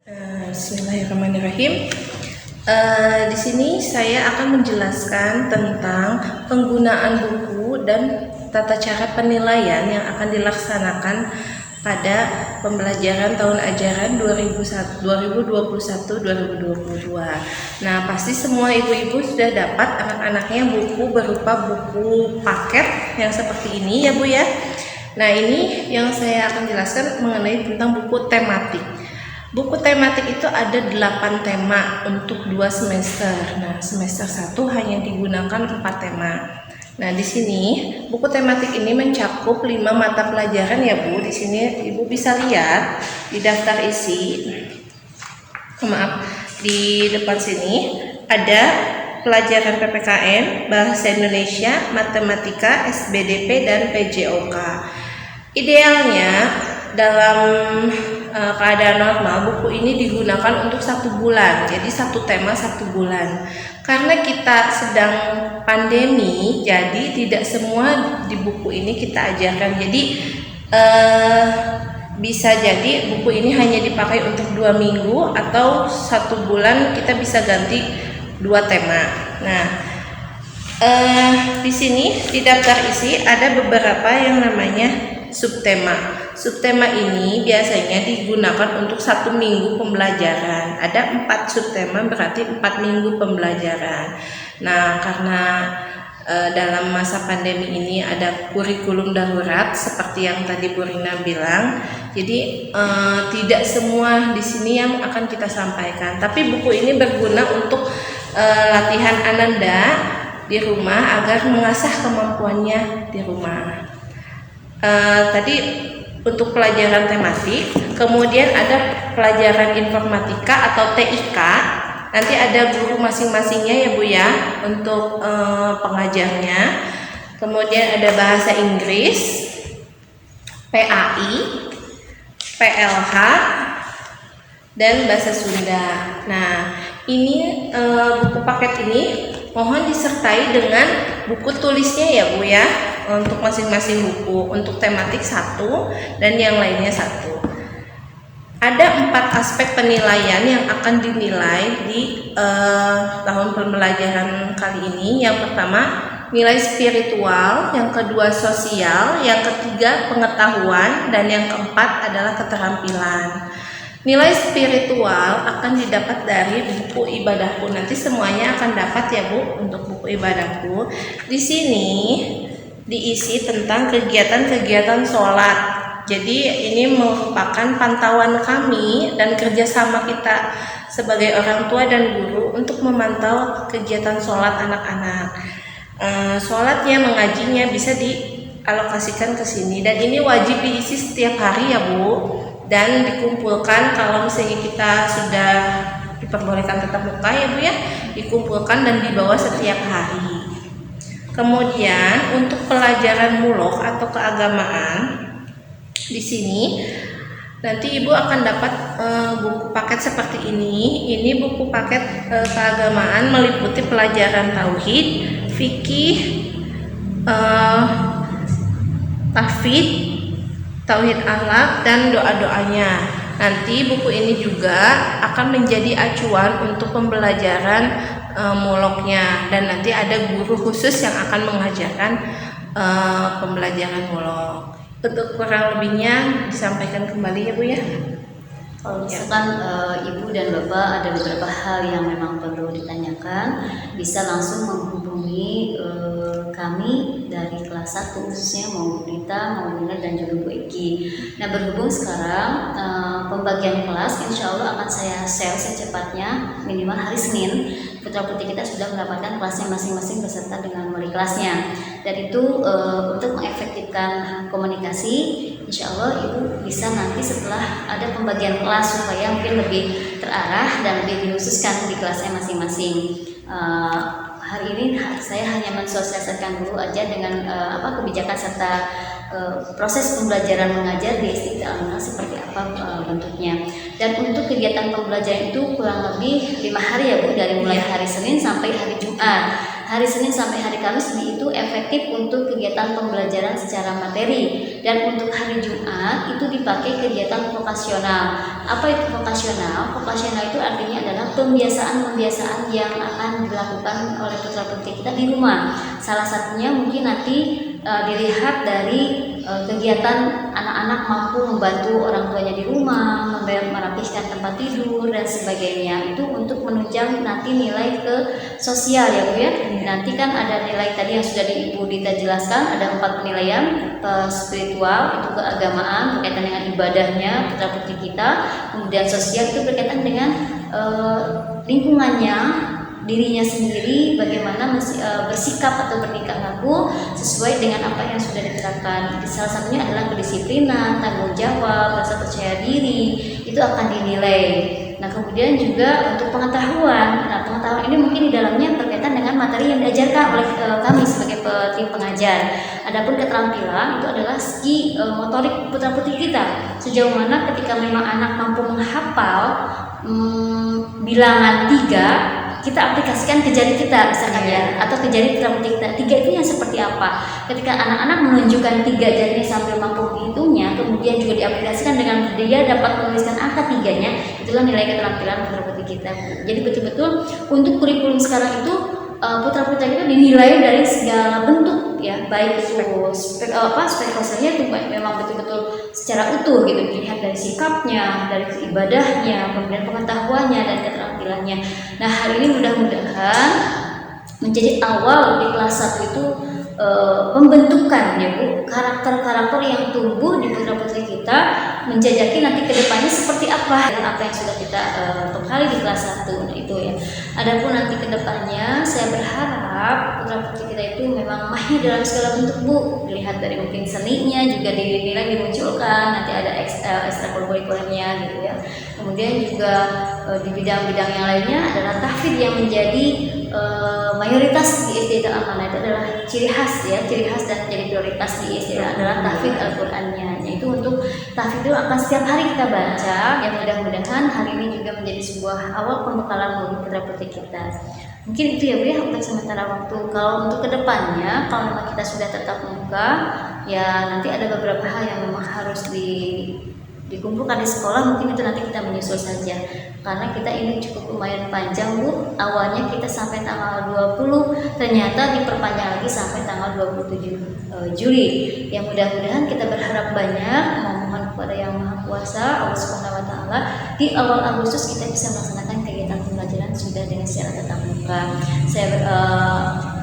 Bismillahirrahmanirrahim. Di sini saya akan menjelaskan tentang penggunaan buku dan tata cara penilaian yang akan dilaksanakan pada pembelajaran tahun ajaran 2021-2022. Nah, pasti semua ibu-ibu sudah dapat anak-anaknya buku berupa buku paket yang seperti ini ya Bu ya. Nah, ini yang saya akan jelaskan mengenai tentang buku tematik. Buku tematik itu ada 8 tema untuk 2 semester. Nah, semester 1 hanya digunakan 4 tema. Nah, di sini buku tematik ini mencakup 5 mata pelajaran ya Bu. Di sini Ibu bisa lihat di daftar isi. Di depan sini ada pelajaran PPKN, Bahasa Indonesia, Matematika, SBDP dan PJOK. Idealnya dalam keadaan normal buku ini digunakan untuk 1 bulan, jadi 1 tema 1 bulan. Karena kita sedang pandemi, jadi tidak semua di buku ini kita ajarkan. Jadi bisa jadi buku ini hanya dipakai untuk 2 minggu atau 1 bulan kita bisa ganti 2 tema. Nah, di sini di daftar isi ada beberapa yang namanya subtema. Subtema ini biasanya digunakan untuk 1 minggu pembelajaran. Ada 4 subtema, berarti 4 minggu pembelajaran. Nah, karena dalam masa pandemi ini ada kurikulum darurat seperti yang tadi Bu Rina bilang. Jadi tidak semua di sini yang akan kita sampaikan. Tapi buku ini berguna untuk latihan Ananda di rumah agar mengasah kemampuannya di rumah. Tadi untuk pelajaran tematik, kemudian ada pelajaran informatika atau TIK. Nanti ada guru masing-masingnya ya Bu ya untuk pengajarnya. Kemudian ada bahasa Inggris, PAI, PLH, dan bahasa Sunda. Nah, ini buku paket ini mohon disertai dengan buku tulisnya ya Bu ya, untuk masing-masing buku. Untuk tematik 1 dan yang lainnya 1. Ada 4 aspek penilaian yang akan dinilai di tahun pembelajaran kali ini. Yang pertama nilai spiritual, yang kedua sosial, yang ketiga pengetahuan, dan yang keempat adalah keterampilan. Nilai spiritual akan didapat dari buku ibadahku. Nanti semuanya akan dapat ya Bu untuk buku ibadahku. Di sini diisi tentang kegiatan-kegiatan sholat. Jadi ini merupakan pantauan kami dan kerjasama kita sebagai orang tua dan guru untuk memantau kegiatan sholat anak-anak. Sholatnya, mengajinya bisa dialokasikan ke sini. Dan ini wajib diisi setiap hari ya Bu. Dan dikumpulkan kalau misalnya kita sudah diperbolehkan tatap muka ya Bu ya, dikumpulkan dan dibawa setiap hari. Kemudian untuk pelajaran mulok atau keagamaan, di sini nanti Ibu akan dapat buku paket seperti ini. Ini buku paket keagamaan meliputi pelajaran tauhid, fikih, tahfidz, tauhid akhlak, dan doa-doanya. Nanti buku ini juga akan menjadi acuan untuk pembelajaran muloknya, dan nanti ada guru khusus yang akan mengajarkan pembelajaran mulok. Untuk kurang lebihnya disampaikan kembali ya Bu ya. Kalau misalkan Ibu dan Bapak ada beberapa hal yang memang perlu ditanyakan, bisa langsung menghubungi kami dari kelas 1 khususnya mau Bu Rita, mau Bu Nina, dan juga Bu Eki. Nah, berhubung sekarang pembagian kelas insya Allah akan saya share secepatnya, minimal hari Senin. Putra-putri kita sudah mendapatkan kelasnya masing-masing beserta dengan wali kelasnya. Dan itu untuk mengefektifkan komunikasi, insya Allah Ibu bisa nanti setelah ada pembagian kelas supaya mungkin lebih terarah dan lebih dikhususkan di kelasnya masing-masing. Hari ini saya hanya mensosialisasikan dulu aja dengan kebijakan serta proses pembelajaran mengajar di SD Al-Minhal seperti apa bentuknya. Dan untuk kegiatan pembelajaran itu kurang lebih 5 hari ya Bu, dari mulai hari Senin sampai hari Jumat. hari Senin sampai hari Kamis itu efektif untuk kegiatan pembelajaran secara materi, dan untuk hari Jumat itu dipakai kegiatan vokasional. Apa itu vokasional? Vokasional itu artinya adalah pembiasaan-pembiasaan yang akan dilakukan oleh putra-putri kita di rumah. Salah satunya mungkin nanti dilihat dari kegiatan anak-anak mampu membantu orang tuanya di rumah, merapihkan tempat tidur dan sebagainya. Itu untuk menunjang nanti nilai ke sosial ya Bu ya. Nanti kan ada nilai tadi yang sudah Ibu Dita jelaskan, ada 4 penilaian: spiritual itu keagamaan berkaitan dengan ibadahnya putra putri kita, kemudian sosial itu berkaitan dengan lingkungannya, dirinya sendiri, bagaimana bersikap atau bertingkah laku sesuai dengan apa yang sudah diterapkan. Salah satunya adalah kedisiplinan, tanggung jawab, rasa percaya diri, itu akan dinilai. Nah, kemudian juga untuk pengetahuan. Nah, pengetahuan ini mungkin di dalamnya berkaitan dengan materi yang diajarkan oleh kami sebagai tim pengajar. Adapun keterampilan itu adalah segi motorik putra-putri kita. Sejauh mana ketika memang anak mampu menghafal bilangan 3, kita aplikasikan ke jari kita misalkan ya, atau ke jari putra-putri kita. 3 itu yang seperti apa? Ketika anak-anak menunjukkan 3 jarinya sambil mampu menghitungnya, kemudian juga diaplikasikan dengan dia dapat menuliskan angka 3-nya, itulah nilai keterampilan putra-putri kita. Jadi betul-betul untuk kurikulum sekarang itu putra-putri kita dinilai dari segala bentuk ya, baik itu spek-speknya itu memang betul-betul secara utuh gitu, dilihat dari sikapnya, dari ibadahnya, kemudian pengetahuannya dan keterampilannya. Nah, hari ini mudah-mudahan menjadi awal di kelas 1 itu pembentukan ya Bu, karakter-karakter yang tumbuh di putra-putri kita, menjajaki nanti kedepannya seperti apa dan apa yang sudah kita bekali di kelas 1. Nah, itu ya. Adapun nanti kedepannya saya berharap putra-putri kita itu memang mahir dalam segala bentuk Bu, dilihat dari mungkin seninya juga dinilai, dimunculkan, nanti ada ekstrakurikulernya gitu ya. Kemudian juga di bidang-bidang yang lainnya adalah tahfidz yang menjadi mayoritas di SD Al-Amanah. Itu adalah ciri khas dan menjadi prioritas di SD adalah tahfidz Al-Qur'annya. Yaitu untuk tahfidz itu akan setiap hari kita baca, yang mudah-mudahan hari ini juga menjadi sebuah awal pembekalan bagi putra-putri kita. Mungkin itu ya Bu ya untuk sementara waktu. Kalau untuk kedepannya, kalau memang kita sudah tetap muka, ya nanti ada beberapa hal yang memang harus dikumpulkan di sekolah, mungkin itu nanti kita menyusul saja karena kita ini cukup lumayan panjang Bu. Awalnya kita sampai tanggal 20, ternyata diperpanjang lagi sampai tanggal 27 Juli. Yang mudah-mudahan kita berharap banyak, memohon kepada Yang Maha Kuasa Allah Subhanahu wa taala, di awal Agustus kita bisa melaksanakan kegiatan pembelajaran sudah dengan secara tatap muka. Saya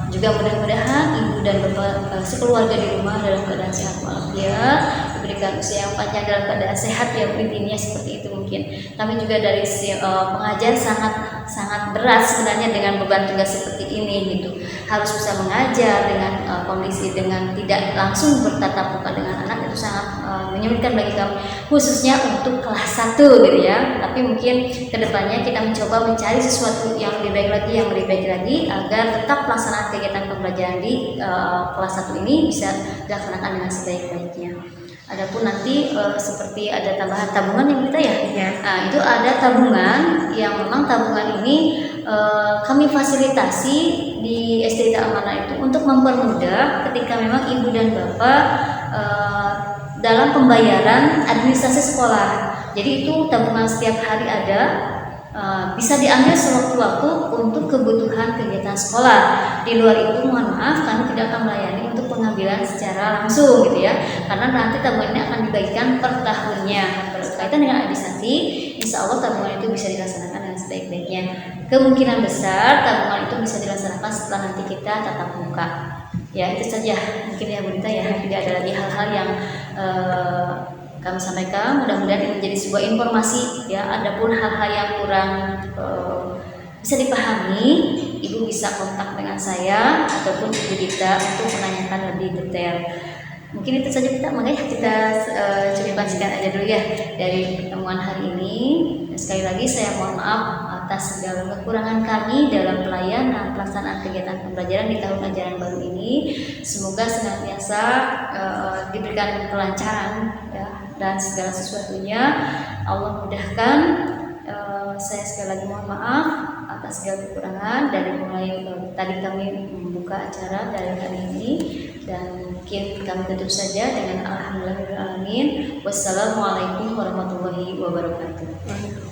juga mudah-mudahan Ibu dan Bapak sekeluarga di rumah dalam keadaan sehat walafiat, diberikan usia yang panjang dalam keadaan sehat ya, intinya seperti itu mungkin. Kami juga dari pengajar sangat berat sebenarnya dengan beban tugas seperti ini gitu. Harus bisa mengajar dengan kondisi dengan tidak langsung bertatap muka dengan anak, itu sangat menyulitkan bagi kami, khususnya untuk kelas 1 gitu ya. Tapi mungkin kedepannya kita mencoba mencari sesuatu yang lebih baik lagi agar tetap pelaksanaan kegiatan pembelajaran di kelas 1 ini bisa dilaksanakan dengan sebaik-baiknya. Adapun nanti seperti ada tambahan tabungan yang kita ya. Nah, itu ada tabungan yang memang tabungan ini kami fasilitasi di SD Al-Amanah itu untuk mempermudah ketika memang Ibu dan Bapak dalam pembayaran administrasi sekolah. Jadi itu tabungan setiap hari ada, bisa diambil sewaktu-waktu untuk kebutuhan kegiatan sekolah. Di luar itu mohon maaf, kami tidak akan melayani untuk pengambilan secara langsung gitu ya, karena nanti tabungan ini akan dibagikan per tahunnya. Berkaitan dengan administrasi, insya Allah tabungan itu bisa dilaksanakan dengan sebaik-baiknya. Kemungkinan besar tabungan itu bisa dilaksanakan setelah nanti kita tatap muka. Ya, itu saja mungkin ya Bu Dita ya, tidak ada lagi hal-hal yang kami sampaikan. Mudah-mudahan ini menjadi sebuah informasi ya. Adapun hal-hal yang kurang bisa dipahami, Ibu bisa kontak dengan saya ataupun Ibu Dita untuk menanyakan lebih detail. Mungkin itu saja makanya kita coba bagikan aja dulu ya dari pertemuan hari ini. Dan sekali lagi saya mohon maaf atas segala kekurangan kami dalam pelayanan pelaksanaan kegiatan pembelajaran di tahun ajaran baru ini. Semoga senantiasa diberikan kelancaran ya, dan segala sesuatunya Allah mudahkan. Saya sekali lagi mohon maaf atas segala kekurangan dari mulai tadi kami membuka acara dari hari ini, dan mungkin kami tutup saja dengan alhamdulillahirabbil alamin. Wassalamualaikum warahmatullahi wabarakatuh.